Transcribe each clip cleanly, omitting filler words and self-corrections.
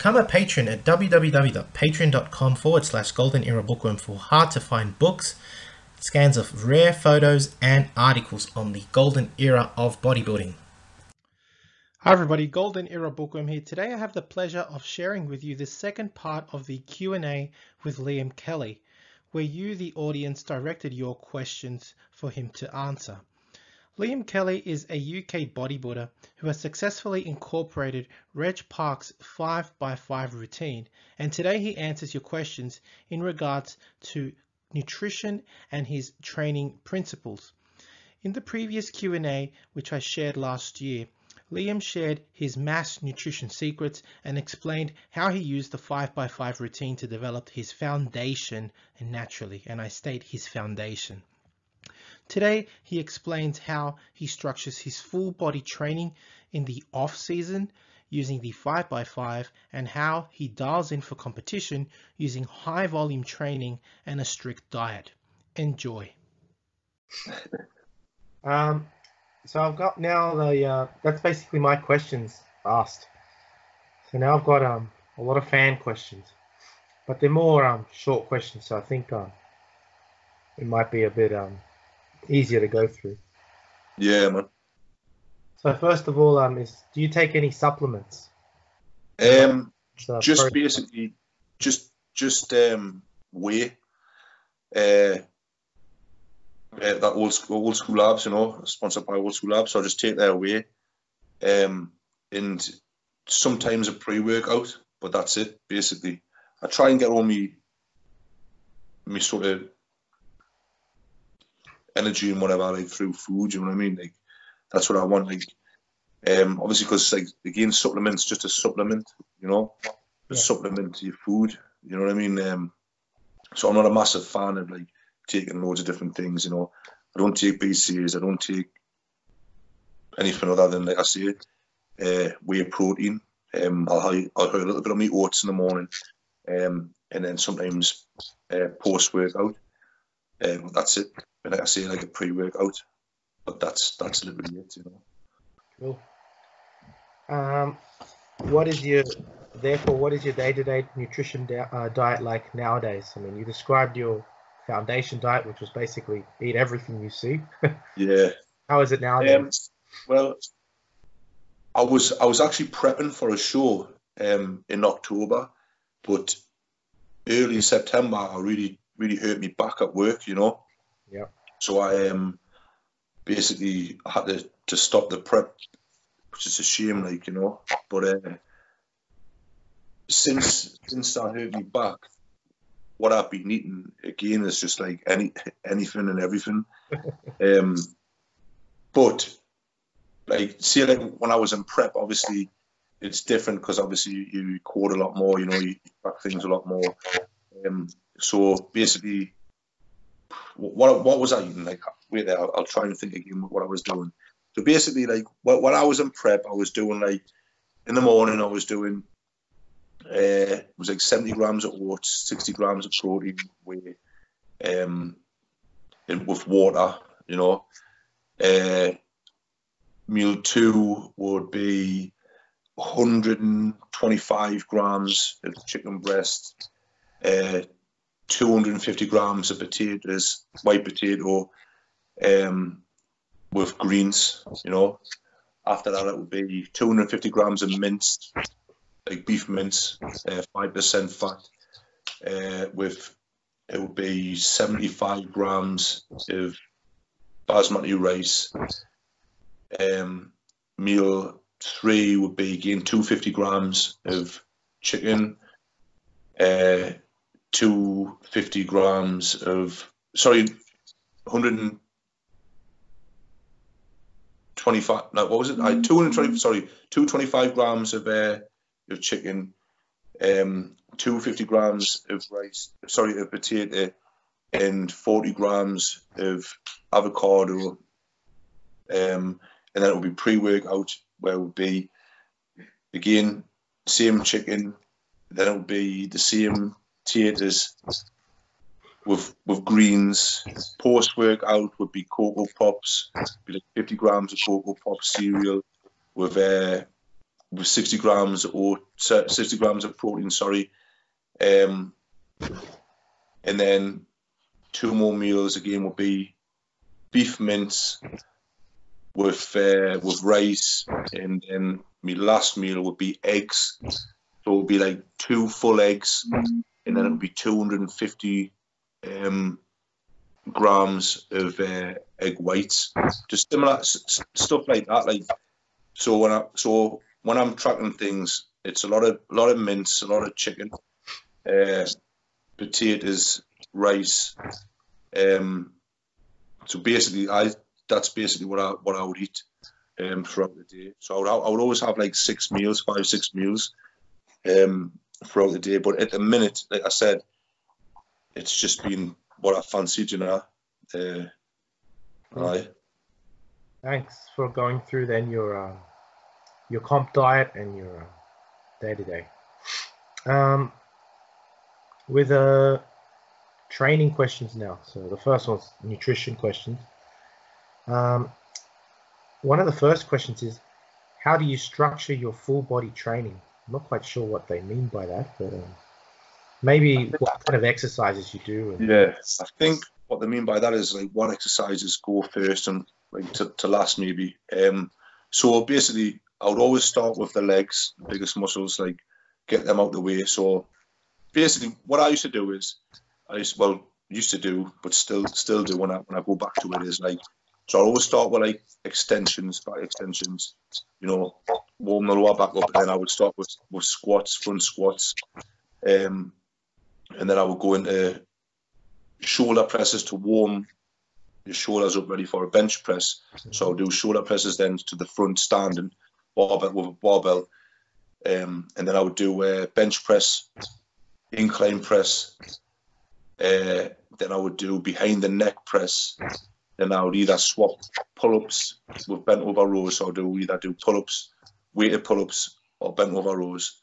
Become a patron at www.patreon.com/Golden Era Bookworm for hard to find books, scans of rare photos, and articles on the golden era of bodybuilding. Hi everybody, Golden Era Bookworm here. Today I have the pleasure of sharing with you the second part of the Q&A with Liam Kelly, where you, the audience, directed your questions for him to answer. Liam Kelly is a UK bodybuilder who has successfully incorporated Reg Park's 5x5 routine, and today he answers your questions in regards to nutrition and his training principles. In the previous Q&A, which I shared last year, Liam shared his mass nutrition secrets and explained how he used the 5x5 routine to develop his foundation naturally, and I state his foundation. Today, he explains how he structures his full body training in the off season using the 5x5 and how he dials in for competition using high volume training and a strict diet. Enjoy. So I've got now that's basically my questions asked. So now I've got a lot of fan questions, but they're more short questions. So I think it might be a bit easier to go through. Yeah, man. So first of all, do you take any supplements? Just basically, whey. That old school labs, you know, sponsored by Old School Labs. So I just take their whey, and sometimes a pre-workout, but that's it basically. I try and get all me sort of energy and whatever like through food. You know what I mean? Like that's what I want. Like obviously because like again supplements just a supplement, you know, a supplement to your food. You know what I mean? So I'm not a massive fan of like taking loads of different things, you know. I don't take BCAAs, I don't take anything other than, like I say, whey protein. I'll have a little bit of my oats in the morning, and then sometimes post-workout. That's it. And like I say, like a pre-workout. But that's literally it, you know. Cool. What is your day-to-day nutrition diet like nowadays? I mean, you described your foundation diet, which was basically eat everything you see. Yeah. How is it nowadays? Well, I was actually prepping for a show in October, but early September I really hurt me back at work, you know. Yeah. So I basically had to stop the prep, which is a shame, like, you know. But since I hurt me back, what I've been eating again is just like anything and everything. But like, see, like when I was in prep, obviously it's different because obviously you record a lot more, you know, you track things a lot more. So basically, what was I eating? Like, wait there, I'll try and think again what I was doing. So basically, like when I was in prep, I was doing like in the morning I was doing. It was like 70 grams of oats, 60 grams of protein, whey, with water, you know. Meal 2 would be 125 grams of chicken breast, 250 grams of potatoes, white potato, with greens, you know. After that, it would be 250 grams of mince, like beef mince, 5% fat, with it would be 75 grams of basmati rice. Meal 3 would be again 250 grams of chicken, 250 grams of 125. No, what was it? 225 grams of chicken, 250 grams of of potato, and 40 grams of avocado, and then it will be pre-workout, where it would be again same chicken, then it would be the same potatoes with greens. Post-workout would be Cocoa Pops, be like 50 grams of Cocoa Pops cereal with with 60 grams of protein, sorry. And then 2 more meals again would be beef mince with rice, and then my last meal would be eggs. So it would be like 2 full eggs, and then it would be 250 grams of egg whites, just similar stuff like that. Like, so when I'm tracking things, it's a lot of mince, a lot of chicken, potatoes, rice. So basically, that's basically what I would eat throughout the day. So I would always have like 5, 6 meals throughout the day. But at the minute, like I said, it's just been what I fancied, you know. Aye. Thanks for going through then your comp diet and your day-to-day. With training questions now. So the first one's nutrition questions. One of the first questions is, how do you structure your full body training? I'm not quite sure what they mean by that, but maybe what kind of exercises you do. Yeah, I think what they mean by that is like what exercises go first and like to last maybe. So basically, I would always start with the legs, the biggest muscles, like get them out the way. So basically, what I used to do is, used to do, but still do when I go back to it, is like, so I always start with like back extensions, you know, warm the lower back up, and then I would start with squats, front squats, and then I would go into shoulder presses to warm your shoulders up, ready for a bench press. So I'll do shoulder presses then to the front standing, barbell with a barbell, and then I would do bench press, incline press, then I would do behind the neck press. Then I would either swap pull-ups with bent over rows, so I'll either do pull-ups, weighted pull-ups, or bent over rows,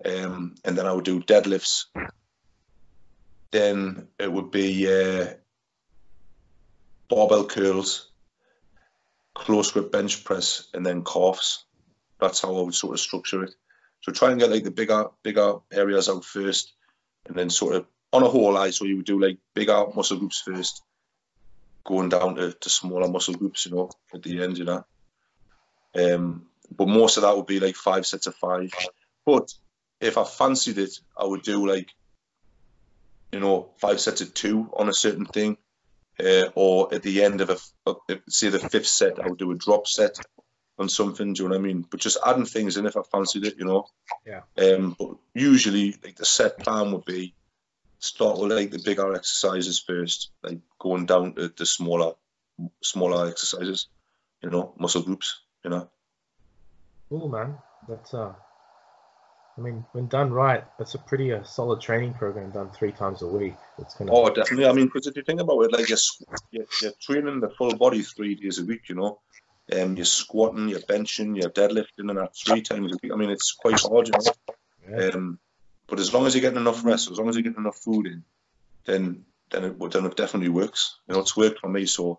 and then I would do deadlifts. Then it would be barbell curls, close grip bench press, and then calves. That's how I would sort of structure it. So try and get like the bigger areas out first, and then sort of on a whole eye. So you would do like bigger muscle groups first, going down to smaller muscle groups, you know, at the end, you know. But most of that would be like 5 sets of 5. But if I fancied it, I would do like, you know, 5 sets of 2 on a certain thing, or at the end of say the 5th set, I would do a drop set on something. Do you know what I mean? But just adding things in if I fancied it, you know. Yeah. But usually, like the set plan would be start with like the bigger exercises first, like going down to the smaller exercises, you know, muscle groups, you know. Cool, man. That's I mean, when done right, that's a pretty solid training program done 3 times a week. It's gonna. Oh, definitely. I mean, because if you think about it, like you're training the full body 3 days a week, you know. You're squatting, you're benching, you're deadlifting, and that 3 times a week. I mean, it's quite hard, you know. Yeah. But as long as you're getting enough rest, as long as you're getting enough food in, then it definitely works. You know, it's worked for me, so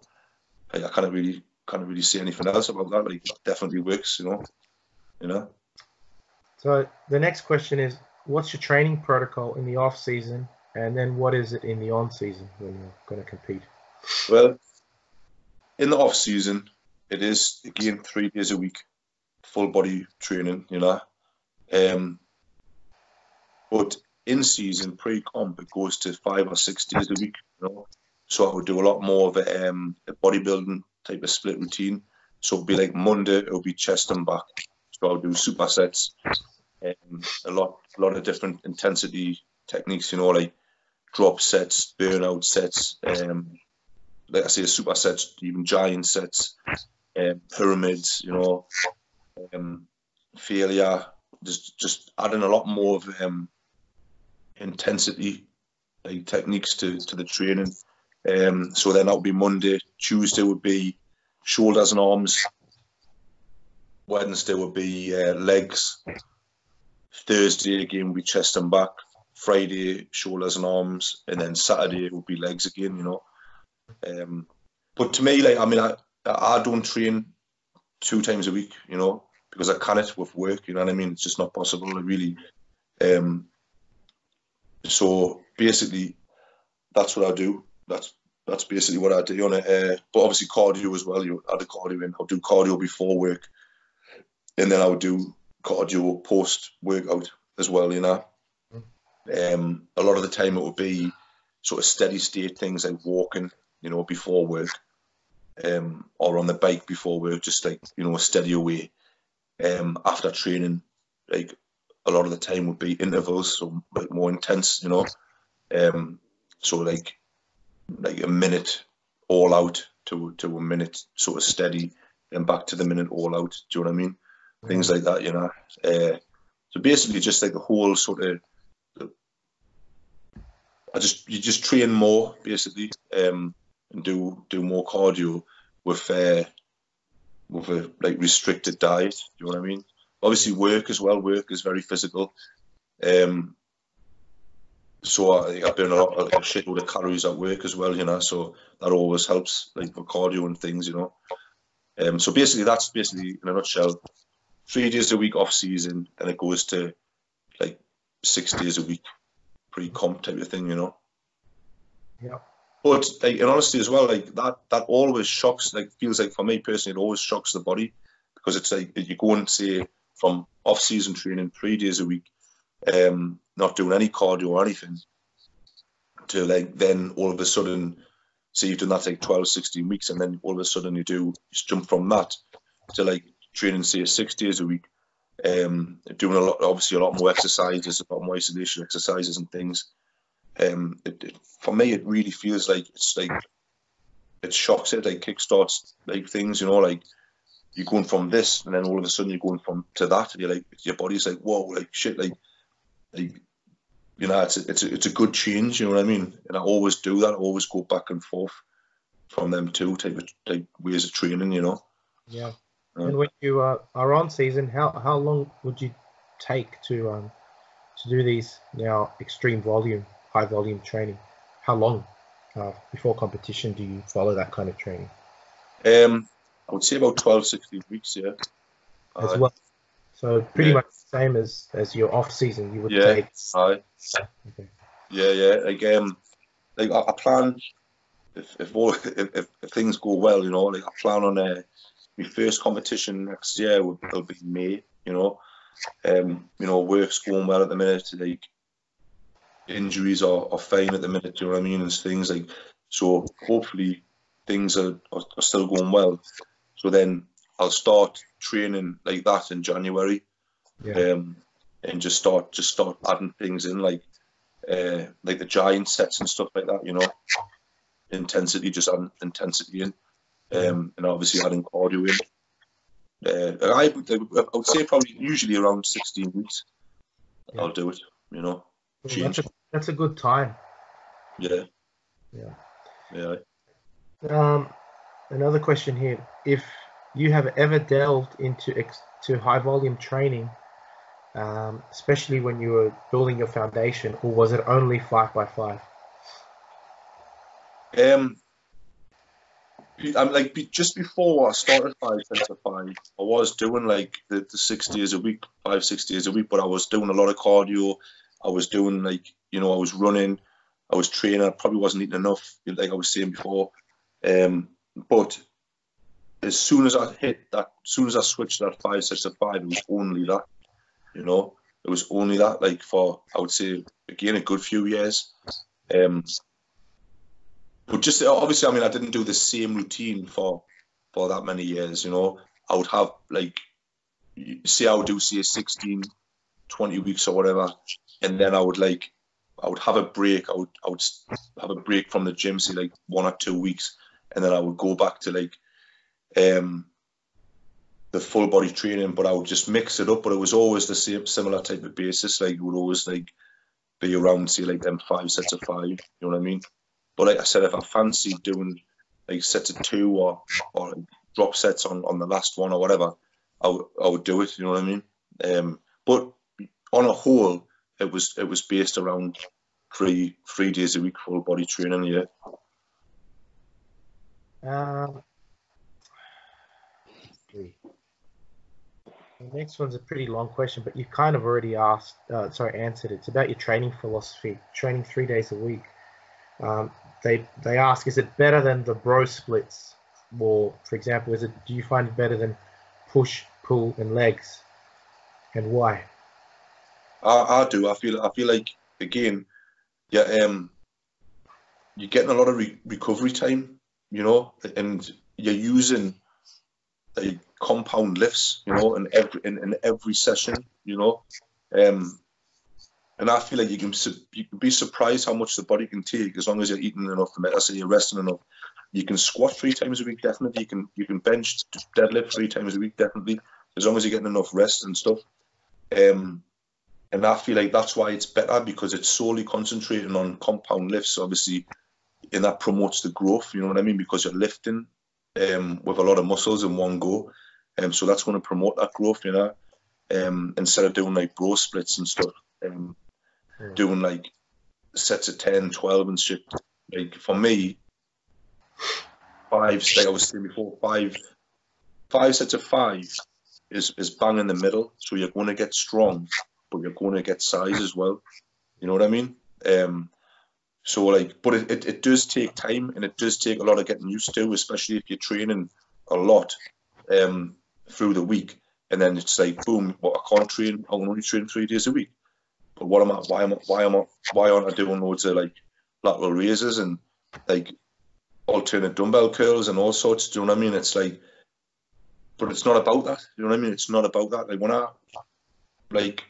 I can't really say anything else about that. Like, it definitely works, you know. You know. So the next question is, what's your training protocol in the off season, and then what is it in the on season when you're going to compete? Well, in the off season, it is again 3 days a week, full body training, you know. But in season, pre-comp, it goes to 5 or 6 days a week, you know. So I would do a lot more of a bodybuilding type of split routine. So it'd be like Monday, it'll be chest and back. So I'll do supersets, a lot of different intensity techniques, you know, like drop sets, burnout sets, like I say, supersets, even giant sets, pyramids, you know, failure. Just adding a lot more of intensity like techniques to the training. So then that would be Monday. Tuesday would be shoulders and arms. Wednesday would be legs. Thursday again would be chest and back. Friday shoulders and arms, and then Saturday would be legs again. You know. But to me, like I mean, I don't train 2 times a week. You know, because I can't with work. You know what I mean? It's just not possible. Really. So basically, that's what I do. That's basically what I do on it. But obviously cardio as well. You add the cardio in. I'll do cardio before work, and then I would do cardio post workout as well. You know, a lot of the time it would be sort of steady state things like walking, you know, before work, or on the bike before work, just like, you know, a steady away. After training, like a lot of the time would be intervals, so like more intense, you know. So like a minute all out to a minute sort of steady, then back to the minute all out. Do you know what I mean? Things like that, you know. So basically, just like the whole sort of, you just train more basically, and do more cardio with a like restricted diet. Do you know what I mean? Obviously, work as well. Work is very physical. So I burn a shitload of calories at work as well, you know. So that always helps, like for cardio and things, you know. So basically, that's basically in a nutshell. 3 days a week off season, then it goes to like 6 days a week pre-comp type of thing, you know. Yeah. But like, in honesty as well, like that always shocks. Like, feels like for me personally, it always shocks the body, because it's like you go and say from off-season training 3 days a week, not doing any cardio or anything, to like then all of a sudden, say you've done that like 12, 16 weeks, and then all of a sudden you just jump from that to like training, say 6 days a week, doing obviously a lot more exercises, a lot more isolation exercises and things. For me, it really feels like it shocks it, like kickstarts like things, you know, like you're going from this, and then all of a sudden you're going from to that, and you're like, your body's like, whoa, like shit, like you know, it's a good change, you know what I mean? And I always do that. I always go back and forth from them two type of ways of training, you know. Yeah. And when you are on season, how long would you take to do these now extreme volume, high volume training? How long before competition do you follow that kind of training? I would say about 12, 16 weeks, yeah. As well. So pretty much the same as your off season, you would take. Okay. Yeah. Like I plan, if things go well, you know, like I plan on my first competition next year will be May, you know. You know, work's going well at the minute, like injuries are fine at the minute, you know what I mean, and things like, so hopefully things are still going well. So then I'll start training like that in January, and just start adding things in, like the giant sets and stuff like that, you know. Just adding intensity in, and obviously adding cardio in. I would say probably usually around 16 weeks. I'll do it, you know. Well, that's a good time. Yeah. Another question here: if you have ever delved into high volume training, especially when you were building your foundation, or was it only 5x5? I'm like, just before I started 5 sets of 5, I was doing like the 6 days a week, 5-6 days a week, but I was doing a lot of cardio. I was doing, like, you know, I was running, I was training. I probably wasn't eating enough, like I was saying before. But as soon as I switched that 5 sets of 5, it was only that, you know. It was only that, like, for, I would say, again, a good few years. But just obviously, I mean, I didn't do the same routine for that many years, you know. I would have, like, say I would do, say, 16, 20 weeks or whatever, and then I would have a break. I would have a break from the gym, say like 1 or 2 weeks, and then I would go back to like the full body training, but I would just mix it up. But it was always the same, similar type of basis. Like, it would always like be around, say, like them 5 sets of 5. You know what I mean? But like I said, if I fancied doing like sets of 2 or like drop sets on the last one or whatever, I would do it. You know what I mean? But on a whole, it was based around 3 days a week full body training. Yeah. The next one's a pretty long question, but you kind of already answered it. It's about your training philosophy, training 3 days a week. Um, they ask, is it better than the bro splits? Or, for example, do you find it better than push, pull, and legs, and why? I do. I feel like, again, yeah, you're getting a lot of recovery time, you know, and you're using like compound lifts, you know, in every session, you know, and I feel like you can be surprised how much the body can take as long as you're eating enough. And like I say, you're resting enough. You can squat 3 times a week, definitely. You can bench, deadlift 3 times a week, definitely, as long as you're getting enough rest and stuff. And I feel like that's why it's better, because it's solely concentrating on compound lifts, obviously, and that promotes the growth. You know what I mean? Because you're lifting with a lot of muscles in one go, so that's going to promote that growth, you know. Instead of doing like bro splits and stuff, doing like sets of 10, 12 and shit. Like for me, like I was saying before, five sets of 5 is bang in the middle. So you're going to get strong, but you're going to get size as well. You know what I mean? So like, but it does take time, and it does take a lot of getting used to, especially if you're training a lot through the week, and then it's like, boom, well, I can't train. I can only train 3 days a week. But what am I? Why aren't I doing loads of like lateral raises and like alternate dumbbell curls and all sorts? Do you know what I mean? It's like, but it's not about that. You know what I mean? It's not about that. Like when I like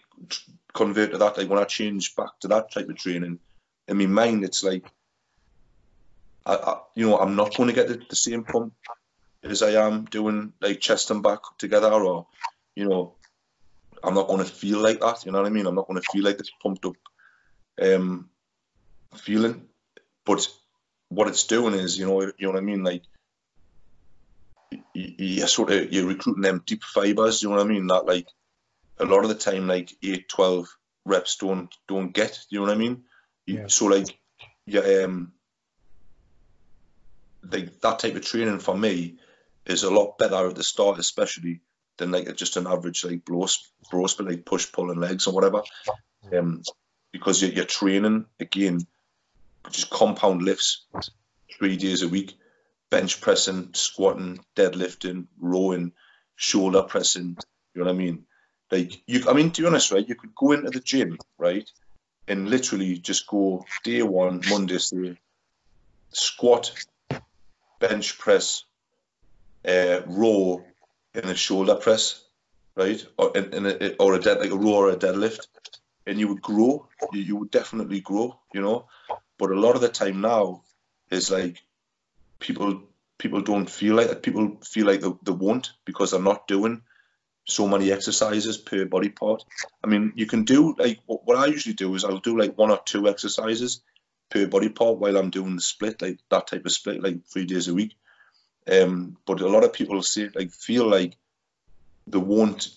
convert to that, like when I change back to that type of training, in my mind, it's like, I'm not going to get the same pump as I am doing like chest and back together, or, you know, I'm not going to feel like that. You know what I mean? I'm not going to feel like this pumped up feeling. But what it's doing is, you know what I mean? Like, you're recruiting them deep fibers. You know what I mean? That like a lot of the time, like 8, 12 reps don't get. You know what I mean? Yeah. So like, yeah, like that type of training for me is a lot better at the start, especially than like just an average like bro split, like push, pull, and legs or whatever. Because you're training again, just compound lifts 3 days a week, bench pressing, squatting, deadlifting, rowing, shoulder pressing. You know what I mean? Like to be honest, right? You could go into the gym, right, and literally just go day one, Monday, say, squat, bench press, row, and a shoulder press, right, or a row or a deadlift, and you would grow. You would definitely grow, you know. But a lot of the time now is like people don't feel like that. People feel like they won't, because they're not doing so many exercises per body part. I mean, you can do like what I usually do is I'll do like 1 or 2 exercises per body part while I'm doing the split, like that type of split, like 3 days a week. But a lot of people feel like they won't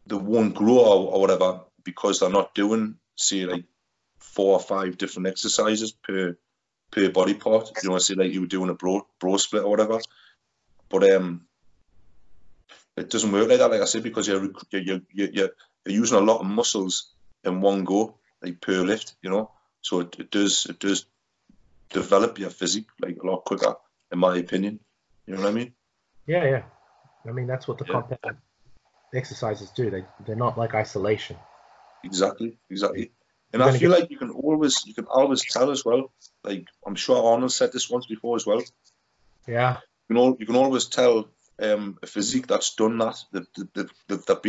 grow or whatever, because they're not doing, say, like 4 or 5 different exercises per body part. You know, say like you were doing a bro split or whatever. But it doesn't work like that, like I said, because you're using a lot of muscles in one go, like per lift, you know. So it does develop your physique like a lot quicker, in my opinion. You know what I mean? Yeah. I mean, that's what the compound exercises do. They're not like isolation. Exactly. And I feel like you can always tell as well. Like I'm sure Arnold said this once before as well. Yeah. You can always tell a physique that's done that. They've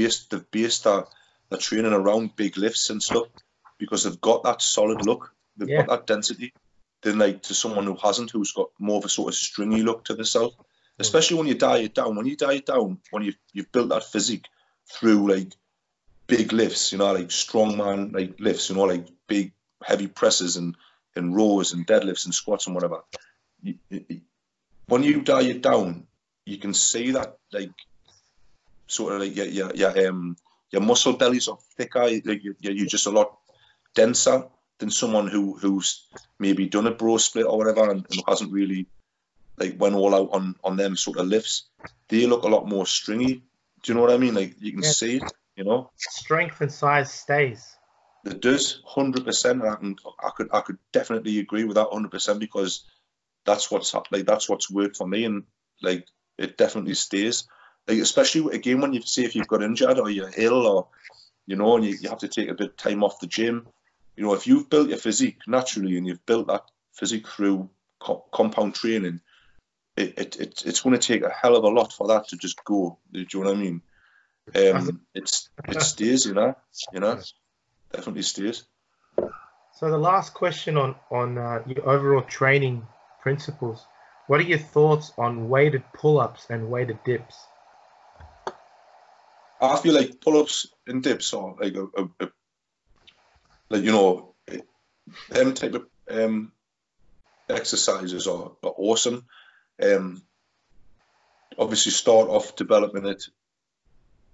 based their training around big lifts and stuff, because they've got that solid look. They've got that density. Than like to someone who hasn't, who's got more of a sort of stringy look to themselves. Especially when you diet down. When you've built that physique through like big lifts, you know, like strongman like lifts, you know, like big heavy presses and rows and deadlifts and squats and whatever. When you diet down, you can see that like sort of like your muscle bellies are thicker. Like you're just a lot denser than someone who's maybe done a bro split or whatever and hasn't really like went all out on them sort of lifts. They look a lot more stringy Do you know what I mean? Like you can Yeah. see it, you know. Strength and size stays. It does 100%. And I could definitely agree with that 100% because that's what's like that's what's worked for me, and like it definitely stays. Like especially again when you say if you've got injured or you're ill or you know, and you have to take a bit of time off the gym. You know, if you've built your physique naturally and you've built that physique through compound training, it's going to take a hell of a lot for that to just go. Do you know what I mean? It stays, you know, definitely stays. So the last question on your overall training principles. What are your thoughts on weighted pull-ups and weighted dips? I feel like pull-ups and dips are like like you know, them type of exercises are awesome. Obviously start off developing it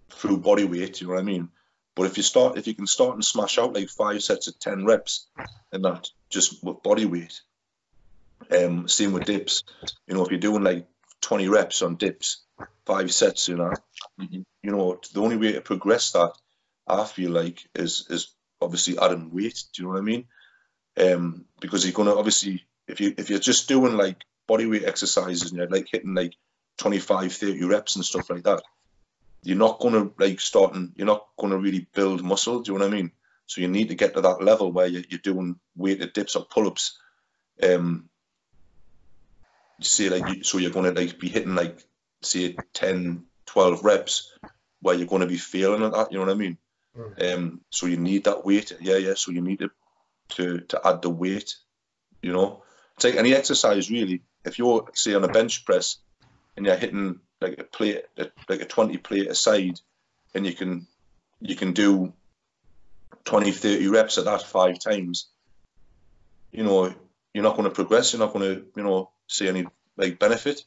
through body weight, you know what I mean? But if you can start and smash out like 5 sets of 10 reps and that just with body weight. Same with dips. You know, if you're doing like 20 reps on dips, 5 sets, you know, the only way to progress that I feel like is obviously adding weight. Do you know what I mean? Because you're gonna obviously if you're just doing like body weight exercises and you're like hitting like 25, 30 reps and stuff like that, you're not gonna you're not gonna really build muscle. Do you know what I mean? So you need to get to that level where you're doing weighted dips or pull-ups. Say like so you're gonna like be hitting like say 10, 12 reps where you're gonna be failing at that. You know what I mean? So you need that weight. Yeah. So you need to add the weight. You know, it's like any exercise really. If you're say on a bench press and you're hitting like a plate, like a 20 plate aside, and you can do 20, 30 reps at that 5 times, you know, you're not going to progress. You're not going to, you know, see any like benefit.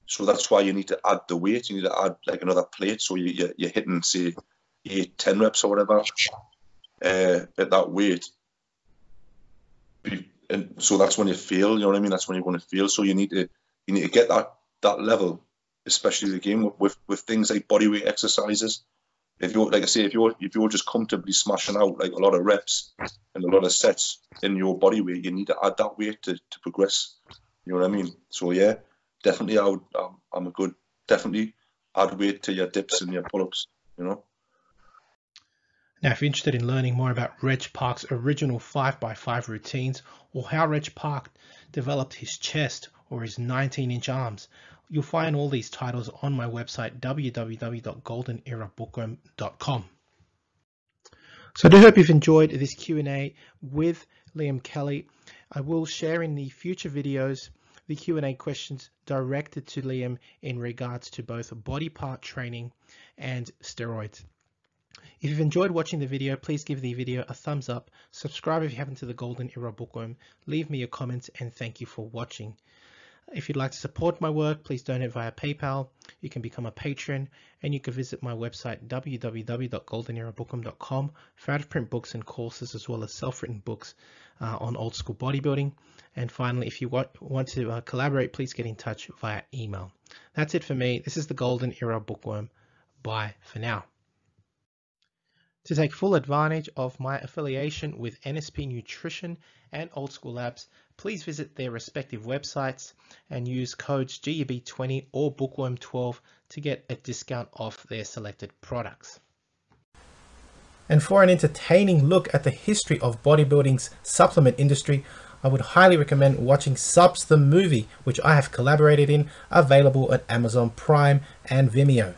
So that's why you need to add the weight. You need to add like another plate. So you're hitting say 8, 10 reps or whatever at that weight. And so that's when you fail. You know what I mean? That's when you're going to fail. So you need to get that level, especially again with things like bodyweight exercises. If you're like I say, if you're just comfortably smashing out like a lot of reps and a lot of sets in your body weight, you need to add that weight to progress. You know what I mean? So yeah, definitely definitely add weight to your dips and your pull-ups. You know. Now, if you're interested in learning more about Reg Park's original 5x5 routines or how Reg Park developed his chest or his 19-inch arms, you'll find all these titles on my website, www.goldenerabookworm.com. So I do hope you've enjoyed this Q&A with Liam Kelly. I will share in the future videos the Q&A questions directed to Liam in regards to both body part training and steroids. If you've enjoyed watching the video, please give the video a thumbs up, subscribe if you haven't to the Golden Era Bookworm, leave me your comments, and thank you for watching. If you'd like to support my work, please donate via PayPal. You can become a patron, and you can visit my website www.goldenerabookworm.com for out-of-print books and courses, as well as self-written books on old school bodybuilding. And finally, if you want to collaborate, please get in touch via email. That's it for me. This is the Golden Era Bookworm. Bye for now. To take full advantage of my affiliation with NSP Nutrition and Old School Labs, please visit their respective websites and use codes GUB20 or Bookworm12 to get a discount off their selected products. And for an entertaining look at the history of bodybuilding's supplement industry, I would highly recommend watching Subs the Movie, which I have collaborated in, available at Amazon Prime and Vimeo.